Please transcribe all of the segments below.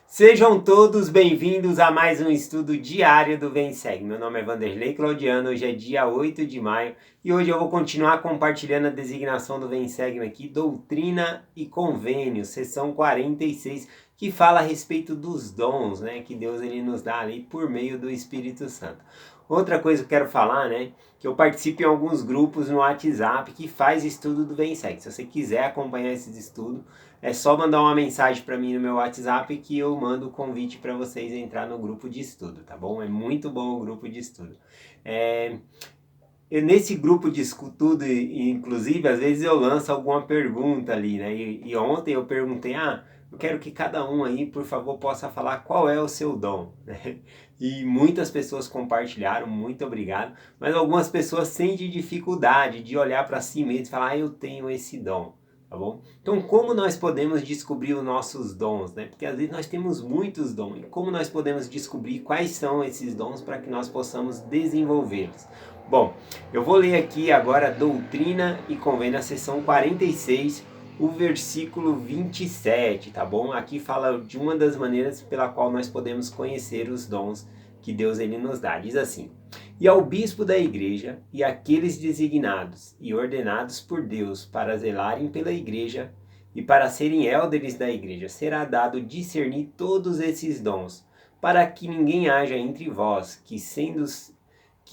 Sejam todos bem-vindos a mais um estudo diário do Vem Segue. Meu nome é Vanderlei Claudiano, hoje é dia 8 de maio e hoje eu vou continuar compartilhando a designação do Vem Segue aqui, Doutrina e Convênios, seção 46, que fala a respeito dos dons, né, que Deus ele nos dá ali por meio do Espírito Santo. Outra coisa que eu quero falar, né, que eu participo em alguns grupos no WhatsApp que faz estudo do Vem Segue. Se você quiser acompanhar esses estudos, é só mandar uma mensagem para mim no meu WhatsApp que eu mando o convite para vocês entrar no grupo de estudo, tá bom? É muito bom o grupo de estudo. Nesse grupo de estudo, inclusive, às vezes eu lanço alguma pergunta ali, né? E ontem eu perguntei, eu quero que cada um aí, por favor, possa falar qual é o seu dom, né? E muitas pessoas compartilharam, muito obrigado, mas algumas pessoas sentem dificuldade de olhar para si mesmo e falar, eu tenho esse dom. Tá bom? Então, como nós podemos descobrir os nossos dons, né? Porque às vezes nós temos muitos dons. E como nós podemos descobrir quais são esses dons para que nós possamos desenvolvê-los? Bom, eu vou ler aqui agora Doutrina e Convênio, a seção 46, o versículo 27, tá bom? Aqui fala de uma das maneiras pela qual nós podemos conhecer os dons que Deus ele nos dá. Diz assim: E ao bispo da igreja e àqueles designados e ordenados por Deus para zelarem pela igreja e para serem élderes da igreja, será dado discernir todos esses dons, para que ninguém haja entre vós que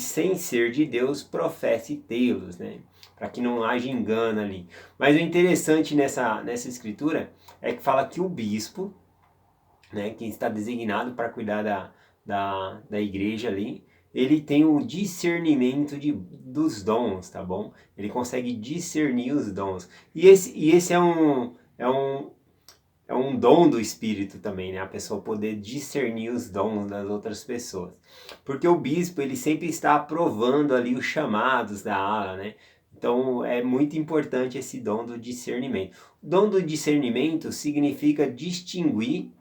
sem ser de Deus professe tê-los, né? Para que não haja engano ali. Mas o interessante nessa escritura é que fala que o bispo, né, quem está designado para cuidar da igreja ali, ele tem o discernimento dos dons, tá bom? Ele consegue discernir os dons. E esse é um dom do Espírito também, né? A pessoa poder discernir os dons das outras pessoas. Porque o bispo, ele sempre está aprovando ali os chamados da ala, né? Então, é muito importante esse dom do discernimento. O dom do discernimento significa distinguir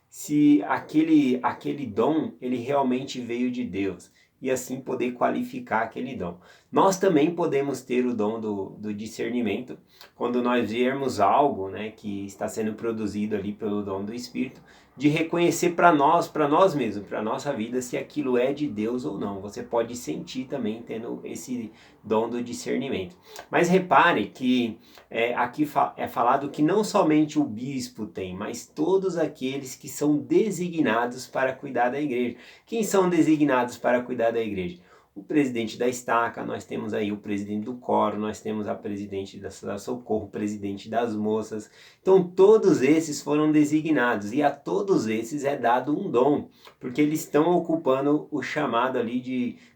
se aquele dom, ele realmente veio de Deus. E assim poder qualificar aquele dom. Nós também podemos ter o dom do discernimento, quando nós vermos algo, né, que está sendo produzido ali pelo dom do Espírito, de reconhecer para nós mesmos, para nossa vida, se aquilo é de Deus ou não. Você pode sentir também tendo esse dom do discernimento. Mas repare que aqui é falado que não somente o bispo tem, mas todos aqueles que são designados para cuidar da igreja. Quem são designados para cuidar da igreja? O presidente da estaca, nós temos aí o presidente do coro, nós temos a presidente da Socorro, o presidente das moças. Então todos esses foram designados e a todos esses é dado um dom, porque eles estão ocupando o chamado ali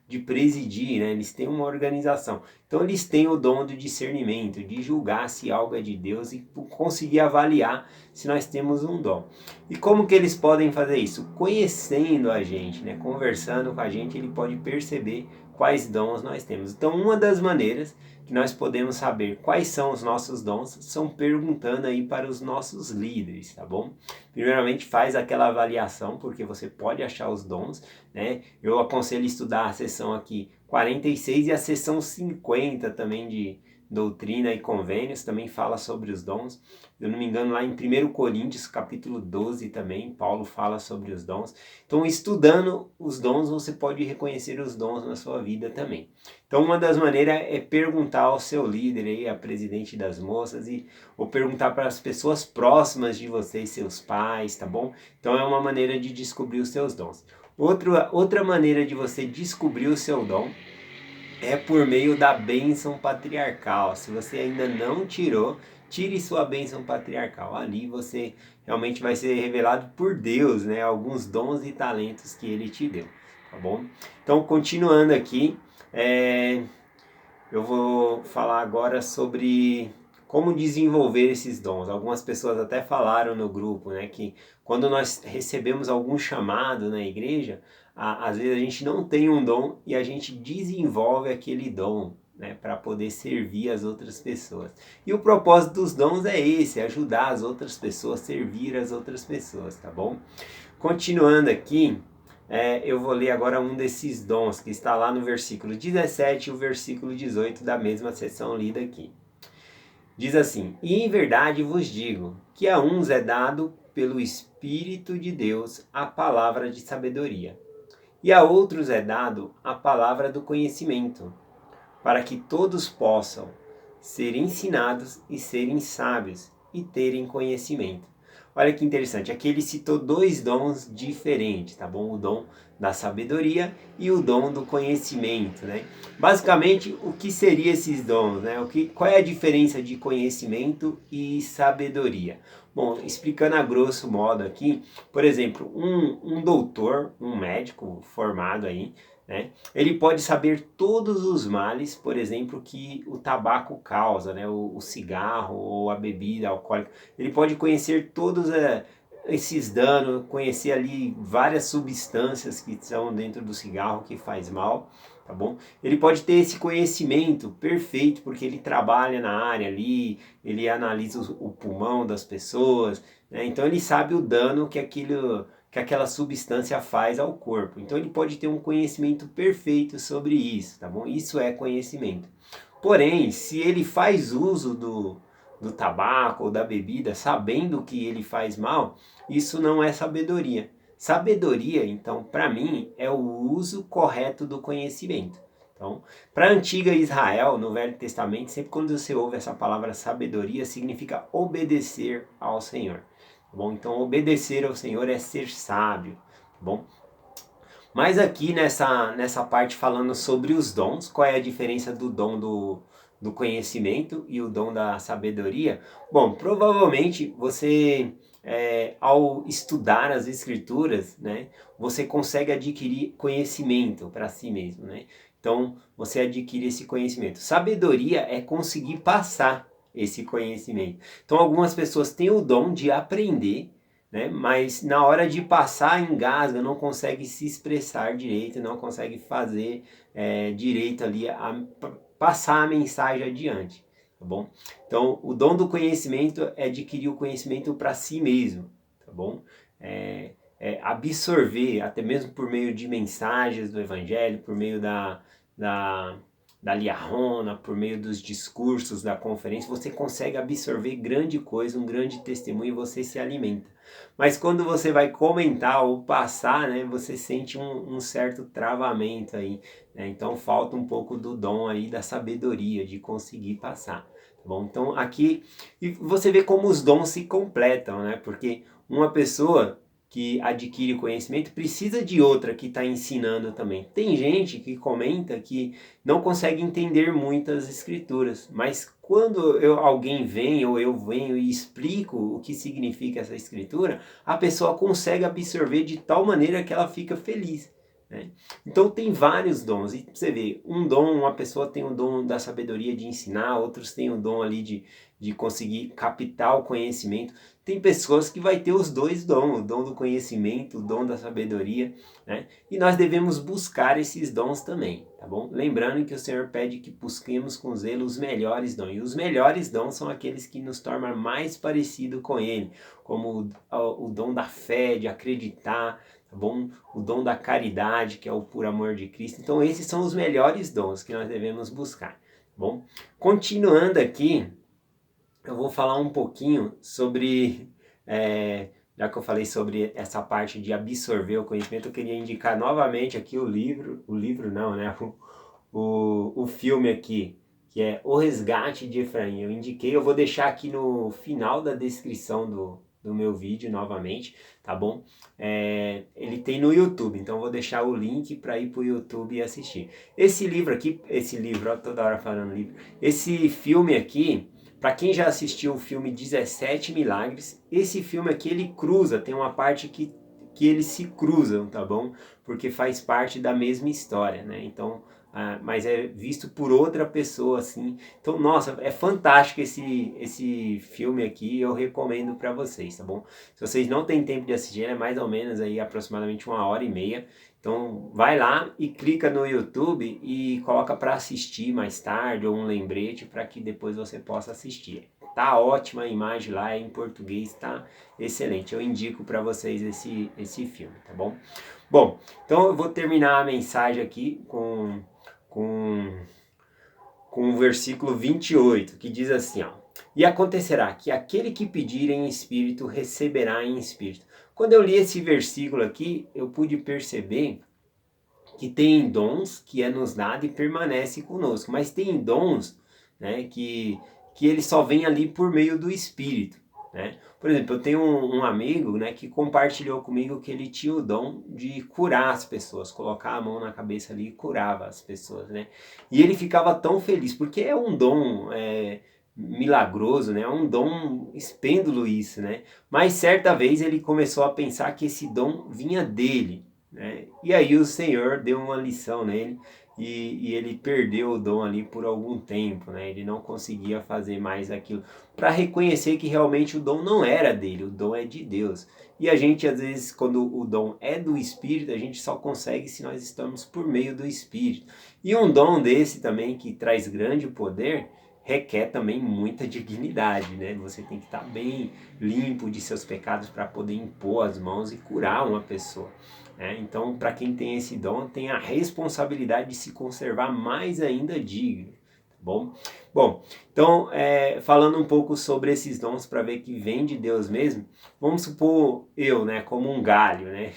de presidir, né? Eles têm uma organização. Então eles têm o dom do discernimento, de julgar se algo é de Deus e conseguir avaliar se nós temos um dom. E como que eles podem fazer isso? Conhecendo a gente, né? Conversando com a gente, ele pode perceber quais dons nós temos. Então, uma das maneiras que nós podemos saber quais são os nossos dons são perguntando aí para os nossos líderes, tá bom? Primeiramente, faz aquela avaliação, porque você pode achar os dons, né? Eu aconselho estudar a seção aqui 46 e a seção 50 também de Doutrina e Convênios, também fala sobre os dons. Se eu não me engano, lá em 1 Coríntios, capítulo 12 também, Paulo fala sobre os dons. Então, estudando os dons, você pode reconhecer os dons na sua vida também. Então, uma das maneiras é perguntar ao seu líder, aí, a presidente das moças, ou perguntar para as pessoas próximas de vocês, seus pais, tá bom? Então, é uma maneira de descobrir os seus dons. Outra maneira de você descobrir o seu dom é por meio da bênção patriarcal. Se você ainda não tirou, tire sua bênção patriarcal. Ali você realmente vai ser revelado por Deus, né? Alguns dons e talentos que Ele te deu, tá bom? Então, continuando aqui, eu vou falar agora sobre como desenvolver esses dons. Algumas pessoas até falaram no grupo, né, que quando nós recebemos algum chamado na igreja, às vezes a gente não tem um dom e a gente desenvolve aquele dom, né, para poder servir as outras pessoas. E o propósito dos dons é esse, ajudar as outras pessoas, servir as outras pessoas, tá bom? Continuando aqui, eu vou ler agora um desses dons, que está lá no versículo 17 e o versículo 18 da mesma seção lida aqui. Diz assim: E em verdade vos digo que a uns é dado pelo Espírito de Deus a palavra de sabedoria, e a outros é dado a palavra do conhecimento, para que todos possam ser ensinados e serem sábios e terem conhecimento. Olha que interessante, aqui ele citou dois dons diferentes, tá bom? O dom da sabedoria e o dom do conhecimento, né? Basicamente, o que seriam esses dons, né? Qual é a diferença de conhecimento e sabedoria? Bom, explicando a grosso modo aqui, por exemplo, um doutor, um médico formado aí, né? Ele pode saber todos os males, por exemplo, que o tabaco causa, né? O cigarro ou a bebida alcoólica. Ele pode conhecer todos esses danos, conhecer ali várias substâncias que estão dentro do cigarro que faz mal, tá bom? Ele pode ter esse conhecimento perfeito porque ele trabalha na área ali, ele analisa o pulmão das pessoas, né? Então ele sabe o dano que aquela substância faz ao corpo. Então ele pode ter um conhecimento perfeito sobre isso, tá bom? Isso é conhecimento. Porém, se ele faz uso do tabaco ou da bebida sabendo que ele faz mal, isso não é sabedoria. Sabedoria, então, para mim, é o uso correto do conhecimento. Então, para a antiga Israel, no Velho Testamento, sempre quando você ouve essa palavra sabedoria, significa obedecer ao Senhor. Tá bom? Então, obedecer ao Senhor é ser sábio. Tá bom? Mas aqui nessa parte falando sobre os dons, qual é a diferença do dom do conhecimento e o dom da sabedoria? Bom, provavelmente você, ao estudar as escrituras, né, você consegue adquirir conhecimento para si mesmo, né? Então, você adquire esse conhecimento. Sabedoria é conseguir passar esse conhecimento. Então, algumas pessoas têm o dom de aprender, né? Mas na hora de passar engasga, não consegue se expressar direito, não consegue fazer direito ali, passar a mensagem adiante, tá bom? Então, o dom do conhecimento é adquirir o conhecimento para si mesmo, tá bom? Absorver, até mesmo por meio de mensagens do Evangelho, por meio da, da Liahona, por meio dos discursos da conferência, você consegue absorver grande coisa, um grande testemunho e você se alimenta. Mas quando você vai comentar ou passar, né, você sente um certo travamento aí, né? Então falta um pouco do dom aí da sabedoria de conseguir passar, tá bom? Então aqui e você vê como os dons se completam, né? Porque uma pessoa que adquire conhecimento precisa de outra que está ensinando também. Tem gente que comenta que não consegue entender muitas escrituras, mas quando alguém vem ou eu venho e explico o que significa essa escritura, a pessoa consegue absorver de tal maneira que ela fica feliz, né? Então tem vários dons, e você vê, um dom, uma pessoa tem o dom da sabedoria de ensinar, outros têm o dom ali de conseguir captar o conhecimento. Tem pessoas que vai ter os dois dons, o dom do conhecimento, o dom da sabedoria, né? E nós devemos buscar esses dons também, tá bom? Lembrando que o Senhor pede que busquemos com zelo os melhores dons, e os melhores dons são aqueles que nos tornam mais parecido com Ele, como o dom da fé, de acreditar, tá bom? O dom da caridade, que é o por amor de Cristo. Então esses são os melhores dons que nós devemos buscar, tá bom? Continuando aqui, eu vou falar um pouquinho sobre, já que eu falei sobre essa parte de absorver o conhecimento, eu queria indicar novamente aqui o livro não, né? O filme aqui, que é O Resgate de Efraim. Eu indiquei, eu vou deixar aqui no final da descrição do meu vídeo novamente, tá bom? Ele tem no YouTube, então eu vou deixar o link para ir para o YouTube e assistir. Esse livro aqui, ó, toda hora falando livro, esse filme aqui, para quem já assistiu o filme 17 Milagres, esse filme aqui ele cruza, tem uma parte que eles se cruzam, tá bom? Porque faz parte da mesma história, né? Então, mas é visto por outra pessoa, assim. Então, nossa, é fantástico esse filme aqui, eu recomendo para vocês, tá bom? Se vocês não têm tempo de assistir, é mais ou menos aí aproximadamente 1h30. Então, vai lá e clica no YouTube e coloca para assistir mais tarde ou um lembrete para que depois você possa assistir. Tá ótima a imagem lá, é em português, tá excelente. Eu indico para vocês esse filme, tá bom? Bom, então eu vou terminar a mensagem aqui com, com o versículo 28, que diz assim, ó. E acontecerá que aquele que pedir em espírito receberá em espírito. Quando eu li esse versículo aqui, eu pude perceber que tem dons que é nos dado e permanece conosco, mas tem dons, né, que ele só vem ali por meio do Espírito, né? Por exemplo, eu tenho um amigo, né, que compartilhou comigo que ele tinha o dom de curar as pessoas, colocar a mão na cabeça ali e curava as pessoas, né? E ele ficava tão feliz, porque é um dom milagroso, né? É um dom espêndulo isso, né? Mas certa vez ele começou a pensar que esse dom vinha dele, né? E aí o Senhor deu uma lição nele e ele perdeu o dom ali por algum tempo, né? Ele não conseguia fazer mais aquilo para reconhecer que realmente o dom não era dele, o dom é de Deus. E a gente às vezes quando o dom é do Espírito, a gente só consegue se nós estamos por meio do Espírito. E um dom desse também que traz grande poder requer também muita dignidade, né? Você tem que estar bem limpo de seus pecados para poder impor as mãos e curar uma pessoa. Então, para quem tem esse dom, tem a responsabilidade de se conservar mais ainda digno. Tá bom? Bom, então, falando um pouco sobre esses dons para ver que vem de Deus mesmo, vamos supor eu, né, como um galho, né,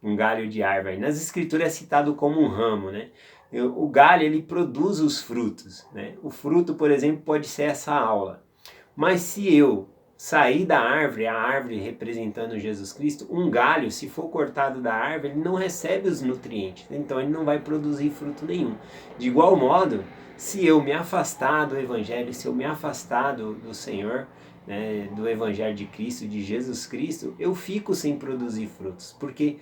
um galho de árvore. Nas escrituras é citado como um ramo, né? O galho, ele produz os frutos, né? O fruto, por exemplo, pode ser essa aula. Mas se eu sair da árvore, a árvore representando Jesus Cristo, um galho, se for cortado da árvore, ele não recebe os nutrientes, então ele não vai produzir fruto nenhum. De igual modo, se eu me afastar do Evangelho, se eu me afastar do Senhor, né, do Evangelho de Cristo, de Jesus Cristo, eu fico sem produzir frutos, porque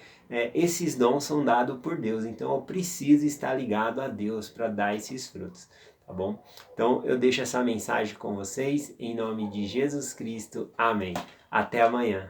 esses dons são dados por Deus, então eu preciso estar ligado a Deus para dar esses frutos. Tá bom? Então eu deixo essa mensagem com vocês em nome de Jesus Cristo. Amém. Até amanhã.